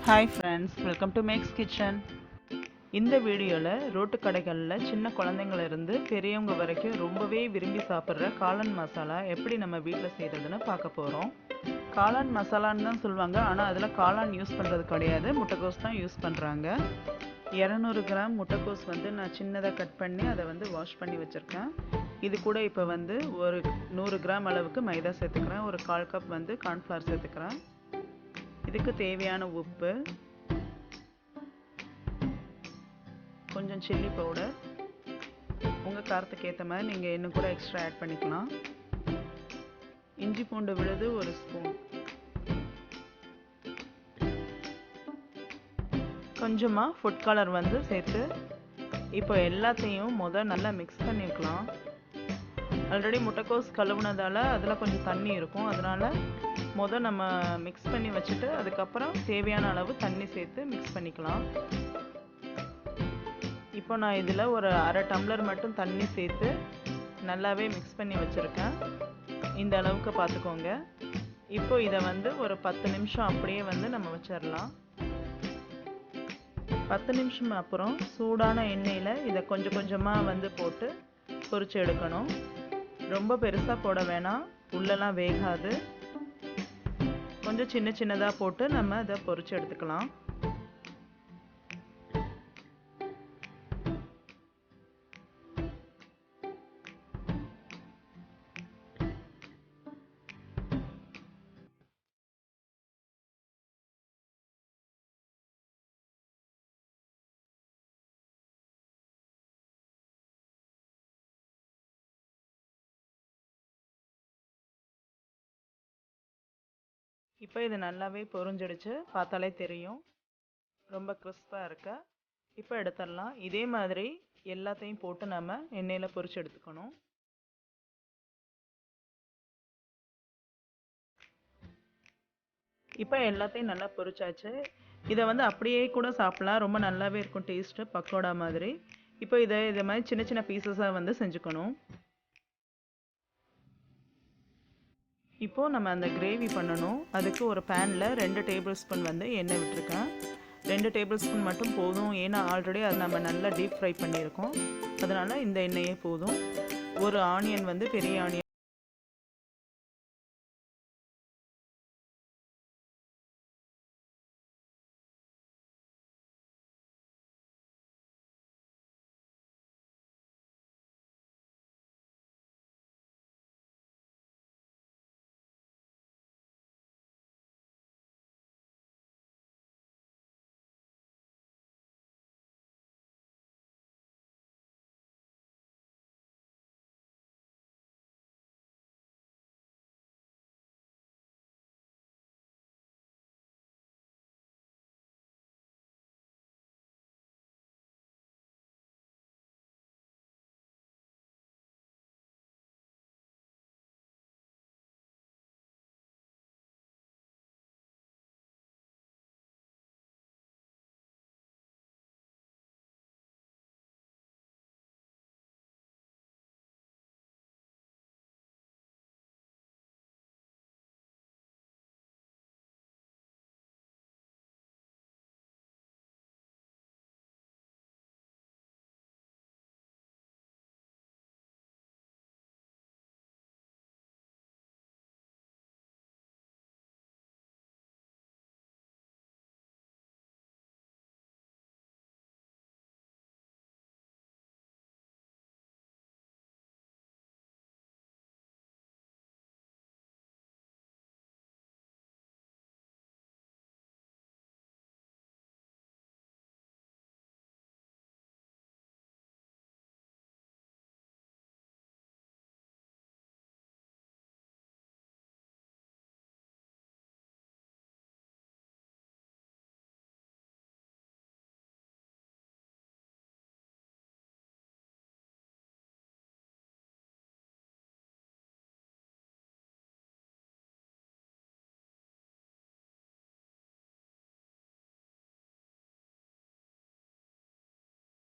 Hi friends, welcome to Mek'skitchen. இந்த வீடியோவில் road கடைகளில் சின்ன குழந்தைங்கள இருந்து பெரியவங்க வரைக்கும் ரொம்பவே விரும்பி சாப்பிட்ற காளான் மசாலா எப்படி நம்ம வீட்டில் செய்கிறதுன்னு பார்க்க போகிறோம். காளான் மசாலான்னு தான் சொல்லுவாங்க, ஆனால் அதில் காளான் யூஸ் பண்ணுறது கிடையாது, முட்டைக்கோஸ் தான் யூஸ் பண்ணுறாங்க. 200 கிராம் முட்டைக்கோஸ் நான் சின்னதாக கட் பண்ணி அதை வாஷ் பண்ணி வச்சுருக்கேன். இது கூட இப்போ ஒரு 100 கிராம் அளவுக்கு மைதா சேர்த்துக்கிறேன். ஒரு 1/4 கப் கார்ன்ஃப்ளவர் சேர்த்துக்கிறேன். இதுக்கு தேவையான உப்பு, கொஞ்சம் சில்லி பவுடர், உங்கள் காரத்துக்கு ஏற்ற மாதிரி நீங்கள் இன்னும் கூட எக்ஸ்ட்ரா ஆட் பண்ணிக்கலாம். இஞ்சி பூண்டு விழுது 1 ஸ்பூன், கொஞ்சமாக ஃபுட் கலர் சேர்த்து இப்போ எல்லாத்தையும் நல்லா மிக்ஸ் பண்ணிக்கலாம். ஆல்ரெடி முட்டைக்கோஸ் கழுவுனதால் அதில் கொஞ்சம் தண்ணி இருக்கும், அதனால் நம்ம மிக்ஸ் பண்ணி வச்சுட்டு அதுக்கப்புறம் தேவையான அளவு தண்ணி சேர்த்து மிக்ஸ் பண்ணிக்கலாம். இப்போ நான் இதில் ஒரு அரை டம்ளர் மட்டும் தண்ணி சேர்த்து நல்லாவே மிக்ஸ் பண்ணி வச்சுருக்கேன். இந்த அளவுக்கு பார்த்துக்கோங்க. இப்போ இதை ஒரு 10 நிமிஷம் அப்படியே நம்ம வச்சிடலாம். 10 நிமிஷம் அப்புறம் சூடான எண்ணெயில் இதை கொஞ்சம் கொஞ்சமாக போட்டு பொரிச்சு எடுக்கணும். ரொம்ப பெருசாக போட வேணாம், உள்ளெல்லாம் வேகாது. கொஞ்சம் சின்ன சின்னதாக போட்டு நம்ம அதை பொரிச்சு எடுத்துக்கலாம். இப்போ இது நல்லாவே பொரிஞ்சிடுச்சு, பார்த்தாலே தெரியும், ரொம்ப கிறிஸ்பாக இருக்கா. இப்போ எடுத்துடலாம். இதே மாதிரி எல்லாத்தையும் போட்டு நம்ம எண்ணெயில் பொரிச்சு எடுத்துக்கணும். இப்போ எல்லாத்தையும் நல்லா பொரிச்சாச்சு. இதை அப்படியே கூட சாப்பிடலாம், ரொம்ப நல்லாவே இருக்கும் டேஸ்ட்டு, பக்கோடா மாதிரி. இப்போ இதை மாதிரி சின்ன சின்ன பீசஸாக செஞ்சுக்கணும். இப்போது நம்ம அந்த கிரேவி பண்ணணும். அதுக்கு ஒரு பேனில் 2 டேபிள் ஸ்பூன் எண்ணெய் விட்டுருக்கேன். 2 டேபிள் ஸ்பூன் மட்டும் போதும், ஏன்னா ஆல்ரெடி அது நம்ம நல்லா டீப் ஃப்ரை பண்ணியிருக்கோம், அதனால் இந்த எண்ணெயே போதும். ஒரு ஆனியன் பெரிய ஆனியன்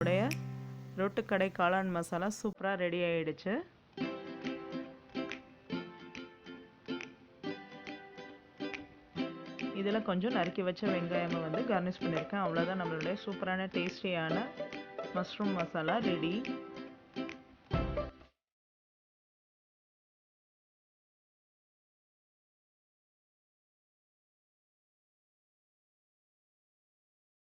உடைய ரோட்டுக்கடை காளான் மசாலா சூப்பராக ரெடி ஆயிடுச்சு. இதில் கொஞ்சம் நறுக்கி வச்ச வெங்காயமை வந்து கார்னிஷ் பண்ணியிருக்கேன். அவ்வளோதான், நம்மளுடைய சூப்பரான டேஸ்டியான மஷ்ரூம் மசாலா ரெடி.